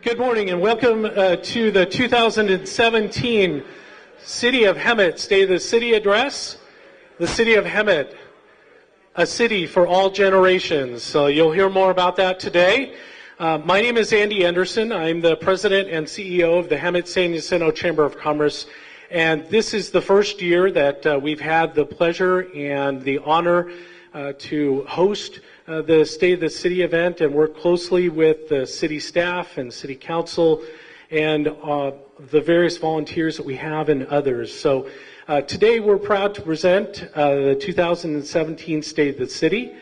Good morning and welcome to the 2017 City of Hemet State of the City Address. The City of Hemet, a city for all generations. So you'll hear more about that today. My name is Andy Anderson. I'm the President and CEO of the Hemet San Jacinto Chamber of Commerce. And this is the first year that we've had the pleasure and the honor to host the State of the City event and work closely with the city staff and city council and the various volunteers that we have and others. So today we're proud to present the 2017 State of the City.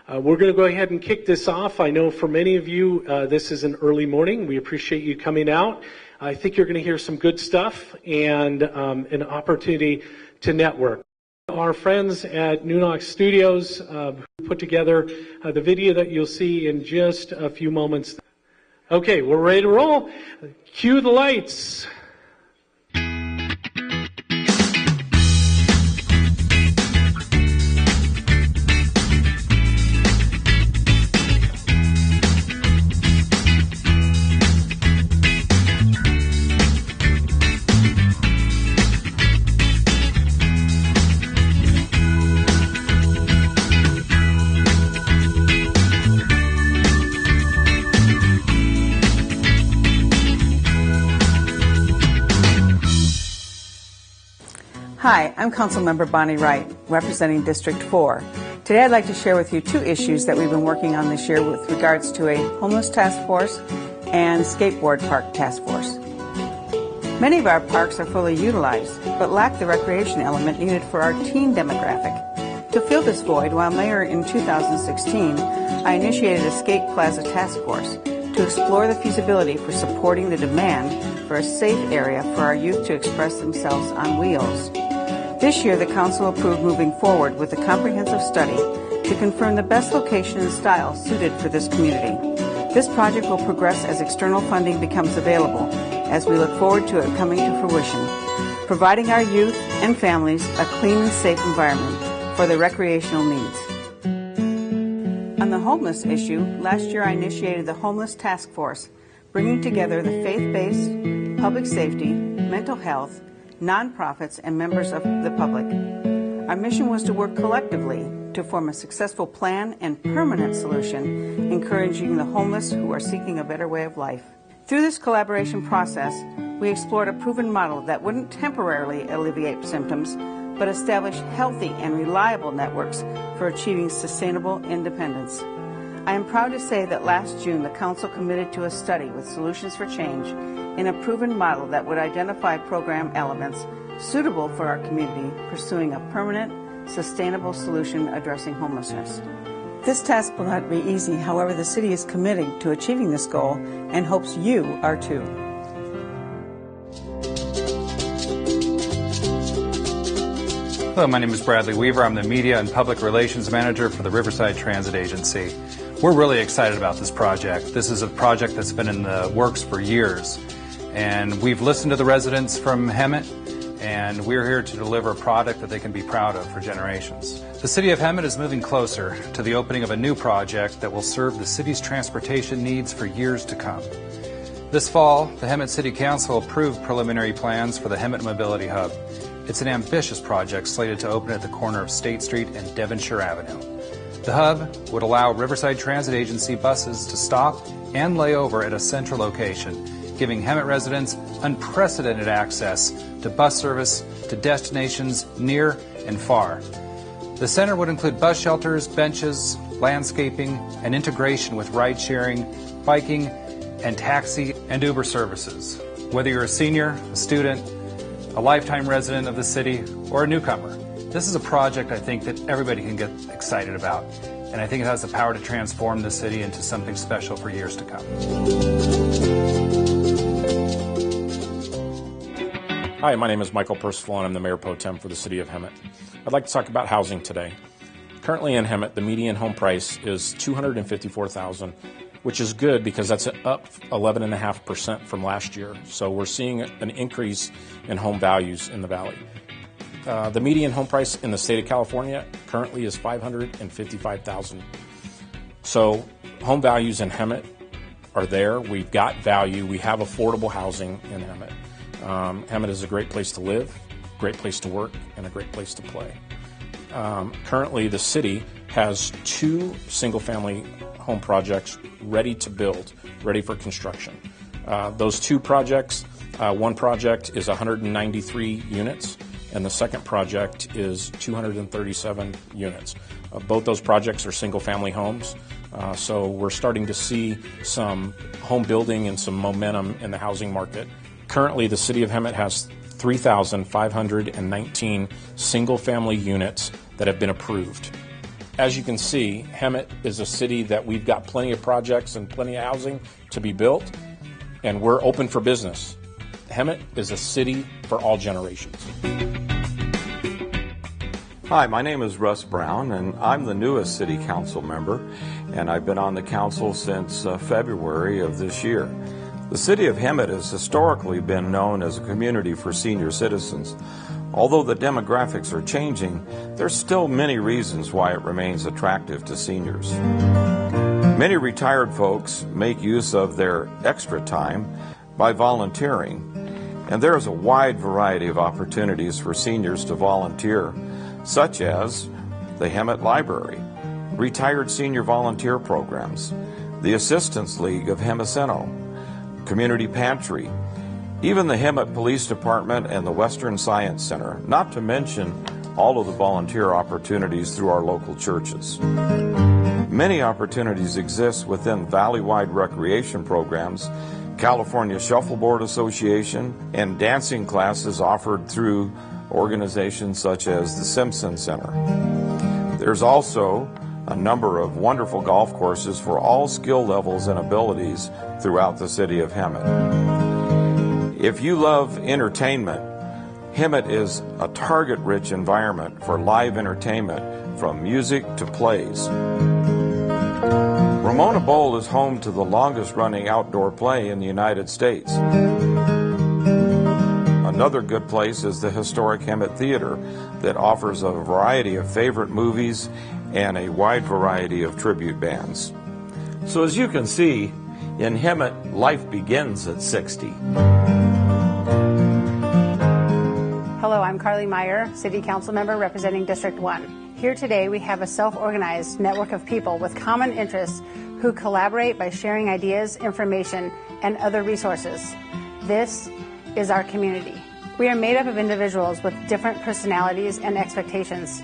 We're going to go ahead and kick this off. I know for many of you this is an early morning. We appreciate you coming out. I think you're going to hear some good stuff and an opportunity to network. Our friends at Nunox Studios who put together the video that you'll see in just a few moments. Okay, we're ready to roll. Cue the lights. Hi, I'm Councilmember Bonnie Wright, representing District 4. Today I'd like to share with you two issues that we've been working on this year with regards to a homeless task force and skateboard park task force. Many of our parks are fully utilized, but lack the recreation element needed for our teen demographic. To fill this void, while mayor in 2016, I initiated a skate plaza task force to explore the feasibility for supporting the demand for a safe area for our youth to express themselves on wheels. This year, the Council approved moving forward with a comprehensive study to confirm the best location and style suited for this community. This project will progress as external funding becomes available, as we look forward to it coming to fruition, providing our youth and families a clean and safe environment for their recreational needs. On the homeless issue, last year I initiated the Homeless Task Force, bringing together the faith-based, public safety, mental health, nonprofits, and members of the public. Our mission was to work collectively to form a successful plan and permanent solution, encouraging the homeless who are seeking a better way of life. Through this collaboration process, we explored a proven model that wouldn't temporarily alleviate symptoms, but establish healthy and reliable networks for achieving sustainable independence. I am proud to say that last June, the Council committed to a study with Solutions for Change in a proven model that would identify program elements suitable for our community, pursuing a permanent, sustainable solution addressing homelessness. This task will not be easy, however, the City is committed to achieving this goal and hopes you are too. Hello, my name is Bradley Weaver. I'm the Media and Public Relations Manager for the Riverside Transit Agency. We're really excited about this project. This is a project that's been in the works for years. And we've listened to the residents from Hemet, and we're here to deliver a product that they can be proud of for generations. The City of Hemet is moving closer to the opening of a new project that will serve the city's transportation needs for years to come. This fall, the Hemet City Council approved preliminary plans for the Hemet Mobility Hub. It's an ambitious project slated to open at the corner of State Street and Devonshire Avenue. The hub would allow Riverside Transit Agency buses to stop and lay over at a central location, giving Hemet residents unprecedented access to bus service to destinations near and far. The center would include bus shelters, benches, landscaping, and integration with ride-sharing, biking, and taxi and Uber services. Whether you're a senior, a student, a lifetime resident of the city, or a newcomer, this is a project I think that everybody can get excited about, and I think it has the power to transform the city into something special for years to come. Hi, my name is Michael Percival, and I'm the Mayor Pro Tem for the City of Hemet. I'd like to talk about housing today. Currently in Hemet, the median home price is $254,000, which is good because that's up 11.5% from last year. So we're seeing an increase in home values in the valley. The median home price in the state of California currently is $555,000. So home values in Hemet are there. We've got value. We have affordable housing in Hemet. Hemet is a great place to live, great place to work, and a great place to play. Currently, the city has 2 single-family home projects ready to build, ready for construction. Those 2 projects, one project is 193 units, and the second project is 237 units. Both those projects are single-family homes, so we're starting to see some home building and some momentum in the housing market. Currently, the city of Hemet has 3,519 single-family units that have been approved. As you can see, Hemet is a city that we've got plenty of projects and plenty of housing to be built, and we're open for business. Hemet is a city for all generations. Hi, my name is Russ Brown, and I'm the newest City Council member, and I've been on the council since February of this year. The City of Hemet has historically been known as a community for senior citizens. Although the demographics are changing, there's still many reasons why it remains attractive to seniors. Many retired folks make use of their extra time by volunteering, and there is a wide variety of opportunities for seniors to volunteer, such as the Hemet Library, retired senior volunteer programs, the Assistance League of Hemiceno, Community Pantry, even the Hemet Police Department and the Western Science Center, not to mention all of the volunteer opportunities through our local churches. Many opportunities exist within valley-wide recreation programs, California Shuffleboard Association, and dancing classes offered through organizations such as the Simpson Center. There's also a number of wonderful golf courses for all skill levels and abilities throughout the city of Hemet. If you love entertainment, Hemet is a target-rich environment for live entertainment from music to plays. Ramona Bowl is home to the longest-running outdoor play in the United States. Another good place is the historic Hemet Theater that offers a variety of favorite movies and a wide variety of tribute bands. So as you can see, in Hemet, life begins at 60. Hello, I'm Carly Meyer, City Council member representing District 1. Here today we have a self-organized network of people with common interests who collaborate by sharing ideas, information, and other resources. This is our community. We are made up of individuals with different personalities and expectations.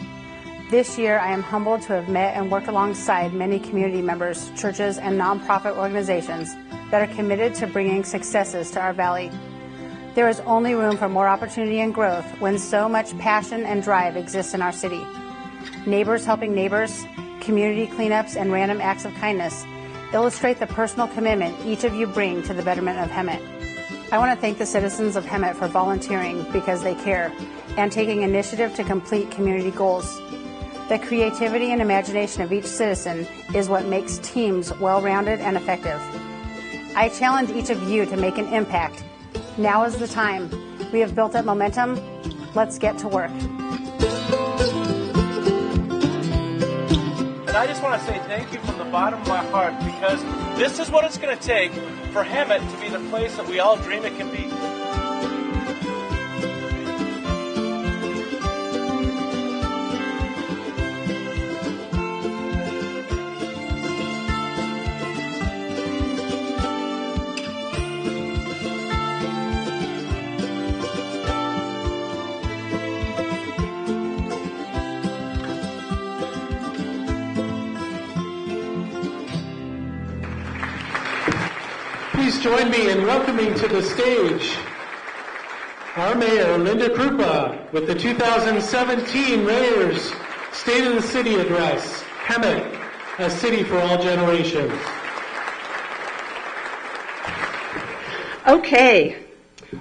This year, I am humbled to have met and worked alongside many community members, churches, and nonprofit organizations that are committed to bringing successes to our valley. There is only room for more opportunity and growth when so much passion and drive exists in our city. Neighbors helping neighbors, community cleanups, and random acts of kindness illustrate the personal commitment each of you bring to the betterment of Hemet. I want to thank the citizens of Hemet for volunteering because they care and taking initiative to complete community goals. The creativity and imagination of each citizen is what makes teams well-rounded and effective. I challenge each of you to make an impact. Now is the time. We have built up momentum. Let's get to work. And I just want to say thank you from the bottom of my heart, because this is what it's going to take for Hemet to be the place that we all dream it can be. Please join me in welcoming to the stage our Mayor, Linda Krupa, with the 2017 Mayor's State of the City Address, Hemet, a city for all generations. Okay,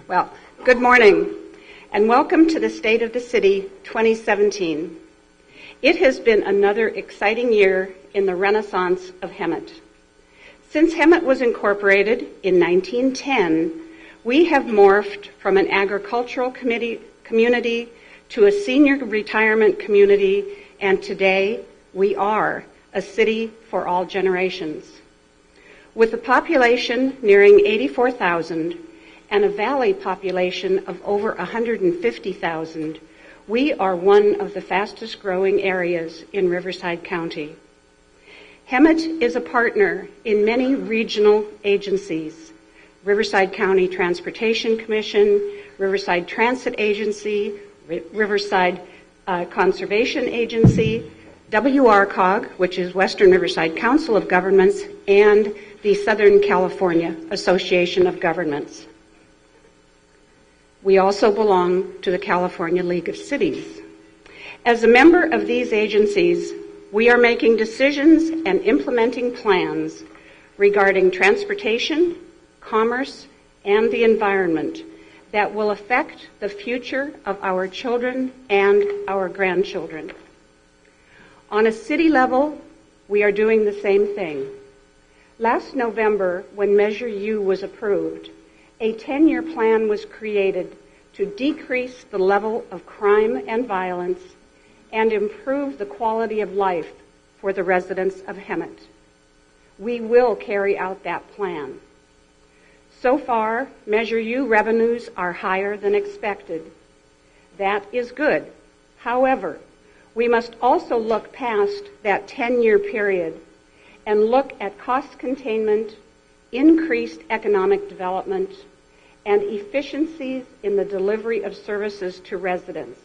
well, good morning, and welcome to the State of the City 2017. It has been another exciting year in the renaissance of Hemet. Since Hemet was incorporated in 1910, we have morphed from an agricultural community to a senior retirement community, and today we are a city for all generations. With a population nearing 84,000 and a valley population of over 150,000, we are one of the fastest growing areas in Riverside County. Hemet is a partner in many regional agencies: Riverside County Transportation Commission, Riverside Transit Agency, Riverside Conservation Agency, WRCOG, which is Western Riverside Council of Governments, and the Southern California Association of Governments. We also belong to the California League of Cities. As a member of these agencies, we are making decisions and implementing plans regarding transportation, commerce, and the environment that will affect the future of our children and our grandchildren. On a city level, we are doing the same thing. Last November, when Measure U was approved, a 10-year plan was created to decrease the level of crime and violence and improve the quality of life for the residents of Hemet. We will carry out that plan. So far, Measure U revenues are higher than expected. That is good. However, we must also look past that 10-year period and look at cost containment, increased economic development, and efficiencies in the delivery of services to residents.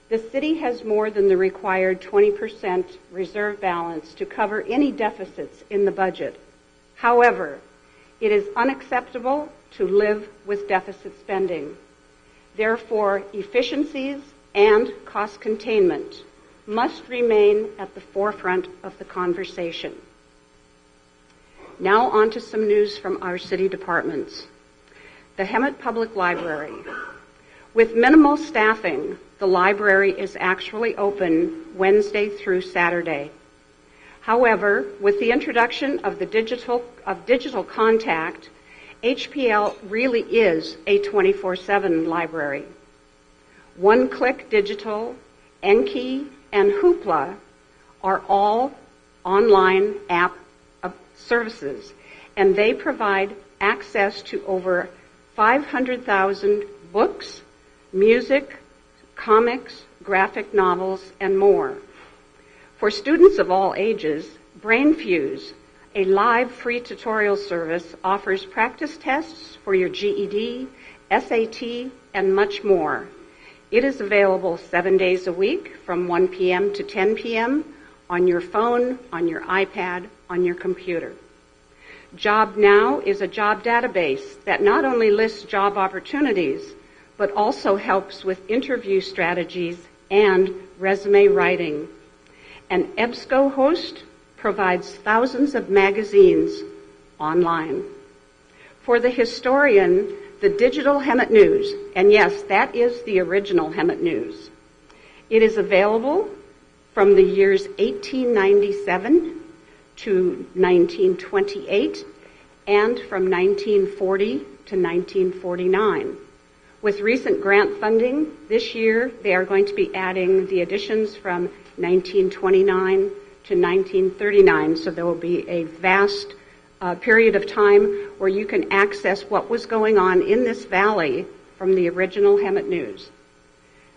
The city has more than the required 20% reserve balance to cover any deficits in the budget. However, it is unacceptable to live with deficit spending. Therefore, efficiencies and cost containment must remain at the forefront of the conversation. Now on to some news from our city departments. The Hemet Public Library. With minimal staffing, the library is actually open Wednesday through Saturday. However, with the introduction of digital contact, HPL really is a 24/7 library. One-Click Digital, Enki, and Hoopla are all online app services, and they provide access to over 500,000 books, music, comics, graphic novels, and more. For students of all ages, BrainFuse, a live free tutorial service, offers practice tests for your GED, SAT, and much more. It is available 7 days a week from 1 p.m. to 10 p.m. on your phone, on your iPad, on your computer. Job Now is a job database that not only lists job opportunities, but also helps with interview strategies and resume writing. An EBSCO host provides thousands of magazines online. For the historian, the digital Hemet News, and yes, that is the original Hemet News. It is available from the years 1897 to 1928 and from 1940 to 1949. With recent grant funding, this year they are going to be adding the editions from 1929 to 1939, so there will be a vast period of time where you can access what was going on in this valley from the original Hemet News.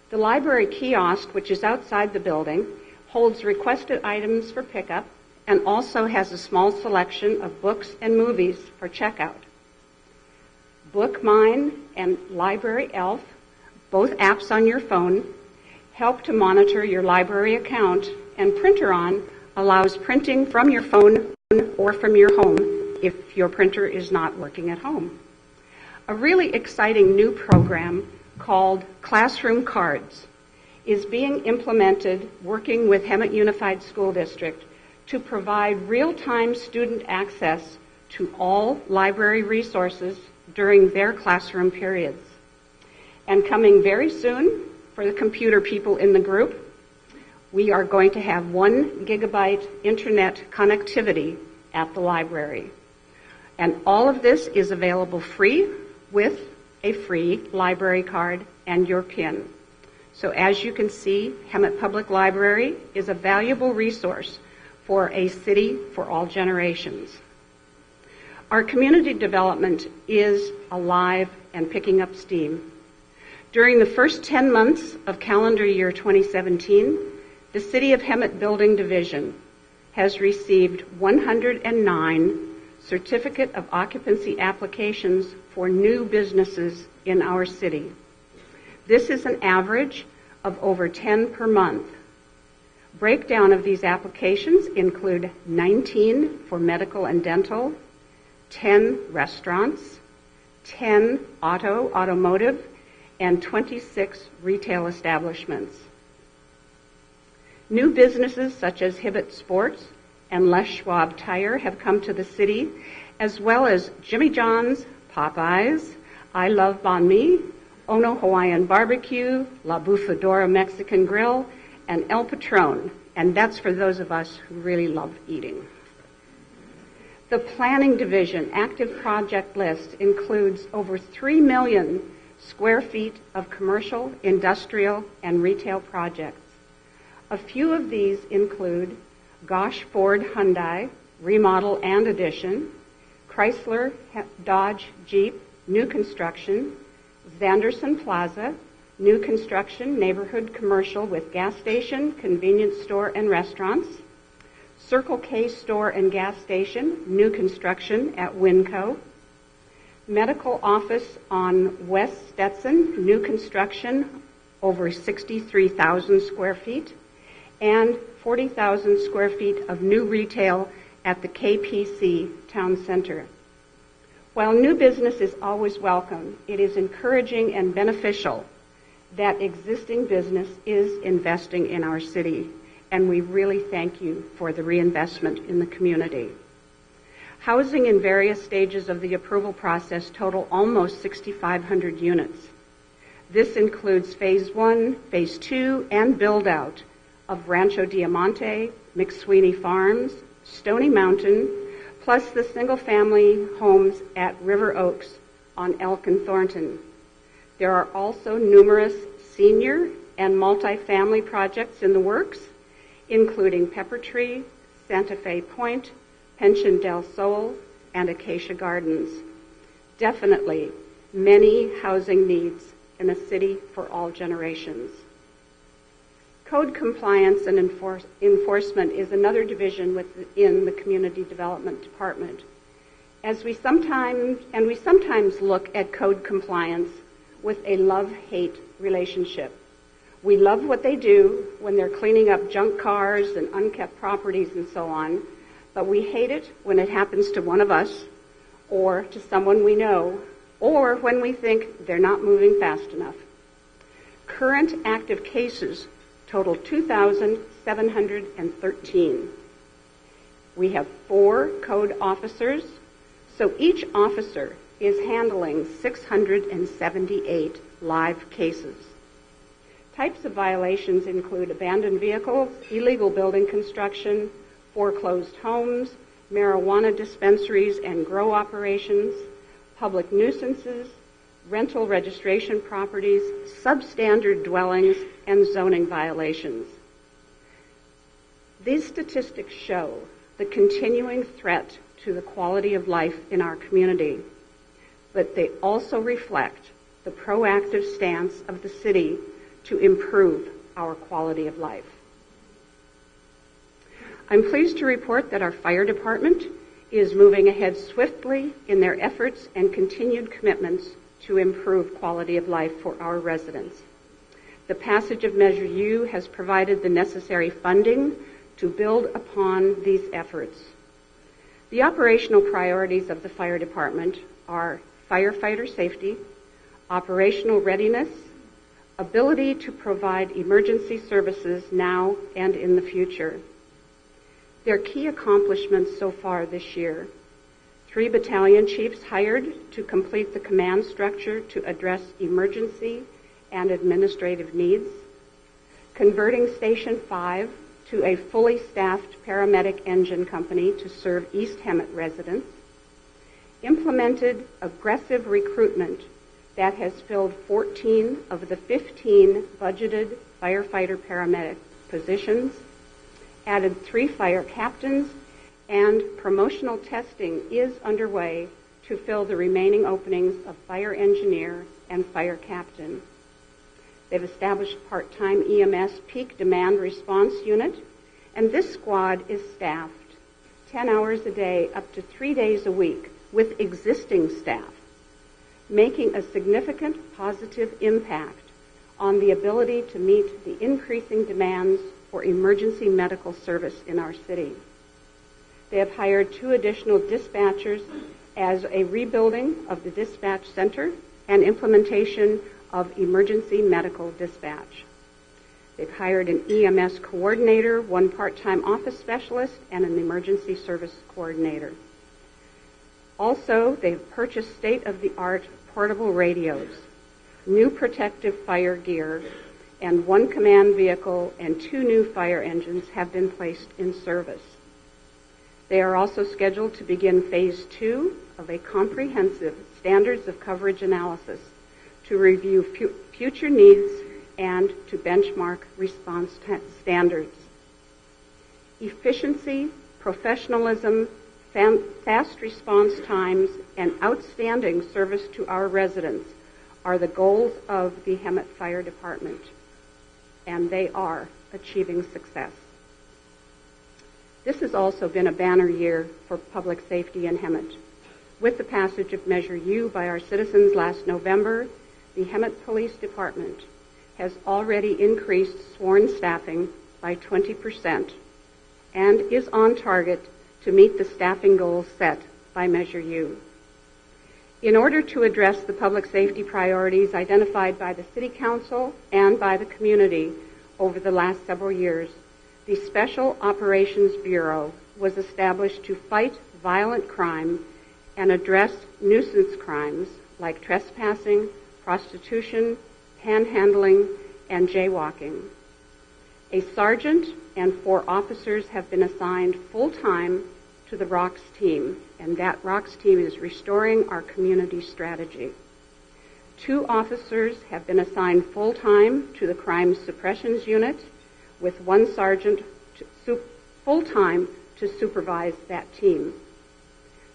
The library kiosk, which is outside the building, holds requested items for pickup and also has a small selection of books and movies for checkout. BookMine and Library Elf, both apps on your phone, help to monitor your library account, and Printer-On allows printing from your phone or from your home if your printer is not working at home. A really exciting new program called Classroom Cards is being implemented working with Hemet Unified School District to provide real-time student access to all library resources during their classroom periods. And coming very soon, for the computer people in the group, we are going to have 1 gigabyte internet connectivity at the library. And all of this is available free with a free library card and your PIN. So as you can see, Hemet Public Library is a valuable resource for a city for all generations. Our community development is alive and picking up steam. During the first 10 months of calendar year 2017, the City of Hemet Building Division has received 109 certificate of occupancy applications for new businesses in our city. This is an average of over 10 per month. Breakdown of these applications include 19 for medical and dental, 10 restaurants, 10 automotive, and 26 retail establishments. New businesses such as Hibbett Sports and Les Schwab Tire have come to the city, as well as Jimmy John's, Popeyes, I Love Banh Mi, Ono Hawaiian Barbecue, La Bufadora Mexican Grill, and El Patron, and that's for those of us who really love eating. The Planning Division active project list includes over 3 million square feet of commercial, industrial, and retail projects. A few of these include Gosh Ford Hyundai, remodel and addition, Chrysler Dodge Jeep, new construction, Zanderson Plaza, new construction, neighborhood commercial with gas station, convenience store, and restaurants, Circle K store and gas station, new construction at Winco, medical office on West Stetson, new construction, over 63,000 square feet, and 40,000 square feet of new retail at the KPC Town Center. While new business is always welcome, it is encouraging and beneficial that existing business is investing in our city, and we really thank you for the reinvestment in the community. Housing in various stages of the approval process total almost 6,500 units. This includes Phase 1, Phase 2, and build-out of Rancho Diamante, McSweeney Farms, Stony Mountain, plus the single-family homes at River Oaks on Elk and Thornton. There are also numerous senior and multifamily projects in the works, including Pepper Tree, Santa Fe Point, Pension del Sol, and Acacia Gardens. Definitely many housing needs in a city for all generations. Code compliance and enforcement is another division within the Community Development Department. We sometimes look at code compliance with a love-hate relationship. We love what they do when they're cleaning up junk cars and unkept properties and so on, but we hate it when it happens to one of us or to someone we know, or when we think they're not moving fast enough. Current active cases total 2,713. We have 4 code officers, so each officer is handling 678 live cases. Types of violations include abandoned vehicles, illegal building construction, foreclosed homes, marijuana dispensaries and grow operations, public nuisances, rental registration properties, substandard dwellings, and zoning violations. These statistics show the continuing threat to the quality of life in our community, but they also reflect the proactive stance of the city to improve our quality of life. I'm pleased to report that our fire department is moving ahead swiftly in their efforts and continued commitments to improve quality of life for our residents. The passage of Measure U has provided the necessary funding to build upon these efforts. The operational priorities of the fire department are firefighter safety, operational readiness, ability to provide emergency services now and in the future. Their key accomplishments so far this year: 3 battalion chiefs hired to complete the command structure to address emergency and administrative needs, converting Station 5 to a fully staffed paramedic engine company to serve East Hemet residents, implemented aggressive recruitment that has filled 14 of the 15 budgeted firefighter paramedic positions, added 3 fire captains, and promotional testing is underway to fill the remaining openings of fire engineer and fire captain. They've established part-time EMS peak demand response unit, and this squad is staffed 10 hours a day up to 3 days a week with existing staff, making a significant positive impact on the ability to meet the increasing demands for emergency medical service in our city. They have hired 2 additional dispatchers as a rebuilding of the dispatch center and implementation of emergency medical dispatch. They've hired an EMS coordinator, 1 part-time office specialist, and an emergency service coordinator. Also, they've purchased state-of-the-art portable radios, new protective fire gear, and 1 command vehicle and 2 new fire engines have been placed in service. They are also scheduled to begin phase 2 of a comprehensive standards of coverage analysis to review future needs and to benchmark response standards. Efficiency, professionalism, fast response times, and outstanding service to our residents are the goals of the Hemet Fire Department, and they are achieving success. This has also been a banner year for public safety in Hemet. With the passage of Measure U by our citizens last November, the Hemet Police Department has already increased sworn staffing by 20% and is on target to meet the staffing goals set by Measure U. In order to address the public safety priorities identified by the City Council and by the community over the last several years, the Special Operations Bureau was established to fight violent crime and address nuisance crimes like trespassing, prostitution, panhandling, and jaywalking. A sergeant and 4 officers have been assigned full-time to the ROCKS team, and that ROCKS team is restoring our community strategy. 2 officers have been assigned full-time to the Crime Suppressions Unit, with 1 sergeant full-time to supervise that team.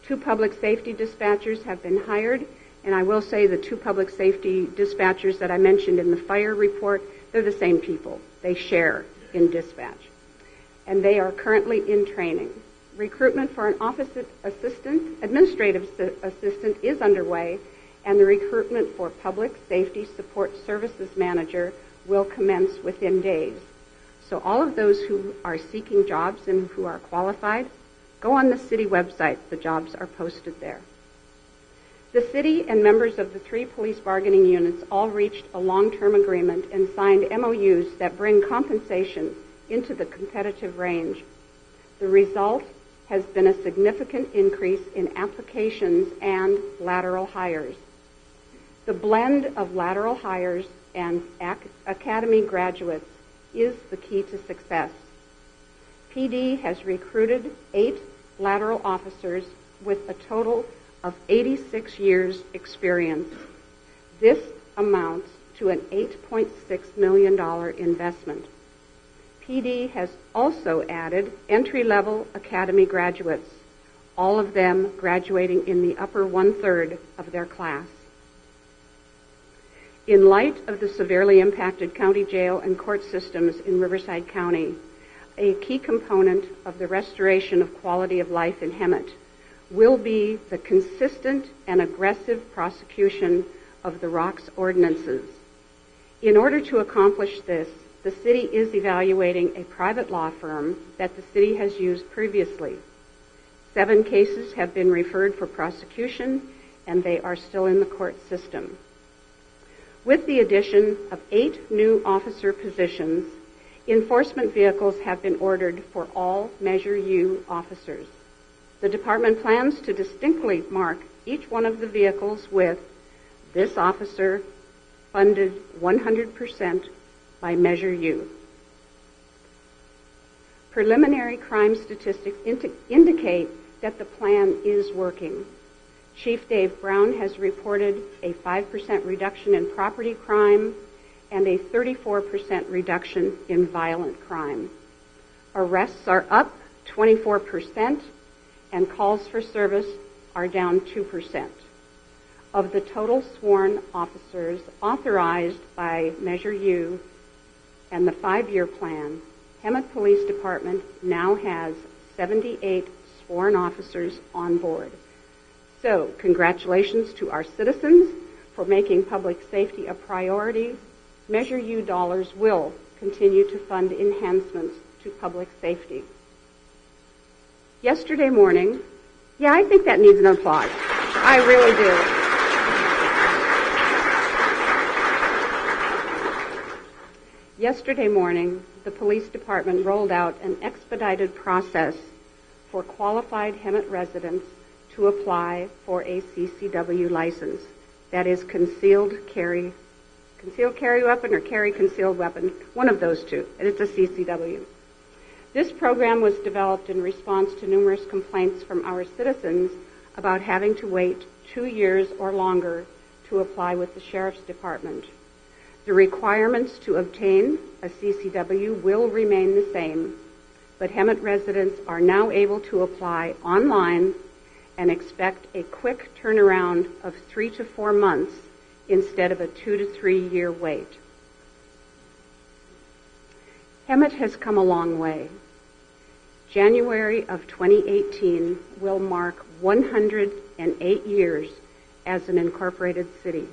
2 public safety dispatchers have been hired, and I will say the 2 public safety dispatchers that I mentioned in the fire report, they're the same people. They share in dispatch. And they are currently in training. Recruitment for an office assistant, administrative assistant is underway, and the recruitment for public safety support services manager will commence within days. So all of those who are seeking jobs and who are qualified, go on the city website. The jobs are posted there. The city and members of the 3 police bargaining units all reached a long-term agreement and signed MOUs that bring compensation into the competitive range. The result has been a significant increase in applications and lateral hires. The blend of lateral hires and academy graduates is the key to success. PD has recruited 8 lateral officers with a total of 86 years experience. This amounts to an $8.6 million investment. PD has also added entry-level academy graduates, all of them graduating in the upper 1/3 of their class. In light of the severely impacted county jail and court systems in Riverside County, a key component of the restoration of quality of life in Hemet will be the consistent and aggressive prosecution of the ROCKS ordinances. In order to accomplish this, the city is evaluating a private law firm that the city has used previously. 7 cases have been referred for prosecution, and they are still in the court system. With the addition of 8 new officer positions, enforcement vehicles have been ordered for all Measure U officers. The department plans to distinctly mark each one of the vehicles with "This officer funded 100% by Measure U." Preliminary crime statistics indicate that the plan is working. Chief Dave Brown has reported a 5% reduction in property crime and a 34% reduction in violent crime. Arrests are up 24%, and calls for service are down 2%. Of the total sworn officers authorized by Measure U and the 5-year plan, Hemet Police Department now has 78 sworn officers on board. So, congratulations to our citizens for making public safety a priority. Measure U dollars will continue to fund enhancements to public safety. Yesterday morning, yeah, I think that needs an applause. I really do. Yesterday morning, the police department rolled out an expedited process for qualified Hemet residents to apply for a CCW license. That is concealed carry weapon or carry concealed weapon, one of those two, and it's a CCW. This program was developed in response to numerous complaints from our citizens about having to wait 2 years or longer to apply with the Sheriff's Department. The requirements to obtain a CCW will remain the same, but Hemet residents are now able to apply online and expect a quick turnaround of 3 to 4 months instead of a 2 to 3 year wait. Hemet has come a long way. January of 2018 will mark 108 years as an incorporated city.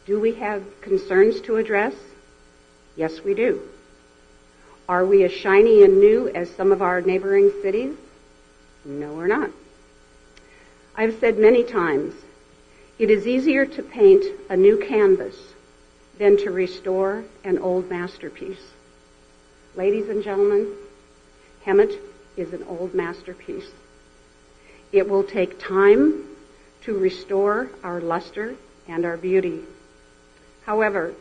Do we have concerns to address? Yes, we do. Are we as shiny and new as some of our neighboring cities? No, we're not. I've said many times, it is easier to paint a new canvas than to restore an old masterpiece. Ladies and gentlemen, Hemet is an old masterpiece. It will take time to restore our luster and our beauty. However,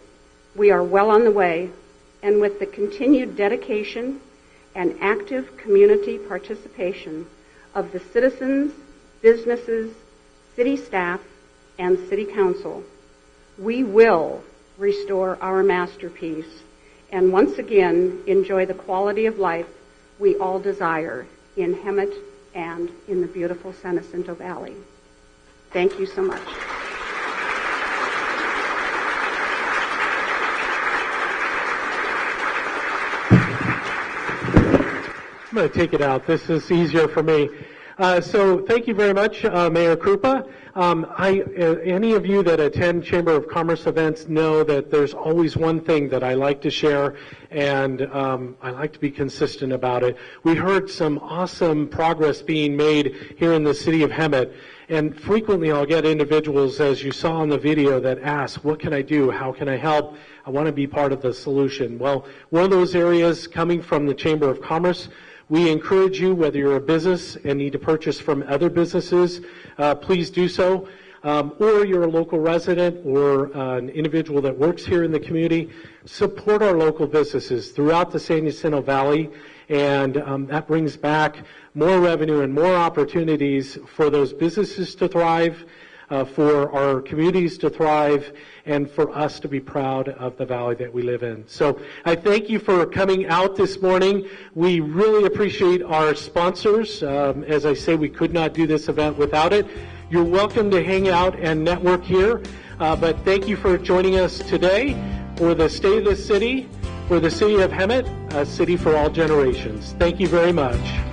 we are well on the way, and with the continued dedication and active community participation of the citizens, businesses, city staff, and city council, we will restore our masterpiece and once again enjoy the quality of life we all desire in Hemet and in the beautiful San Jacinto Valley. Thank you so much. I'm going to take it out. This is easier for me. So thank you very much, Mayor Krupa. Any of you that attend Chamber of Commerce events know that there's always one thing that I like to share, and I like to be consistent about it. We heard some awesome progress being made here in the city of Hemet, and frequently I'll get individuals, as you saw in the video, that ask, what can I do? How can I help? I want to be part of the solution. Well, one of those areas coming from the Chamber of Commerce, we encourage you, whether you're a business and need to purchase from other businesses, please do so. Or you're a local resident or an individual that works here in the community, support our local businesses throughout the San Jacinto Valley, and that brings back more revenue and more opportunities for those businesses to thrive, for our communities to thrive, and for us to be proud of the valley that we live in. So I thank you for coming out this morning. We really appreciate our sponsors. As I say, we could not do this event without it. You're welcome to hang out and network here, but thank you for joining us today for the State of the City, for the City of Hemet, a city for all generations. Thank you very much.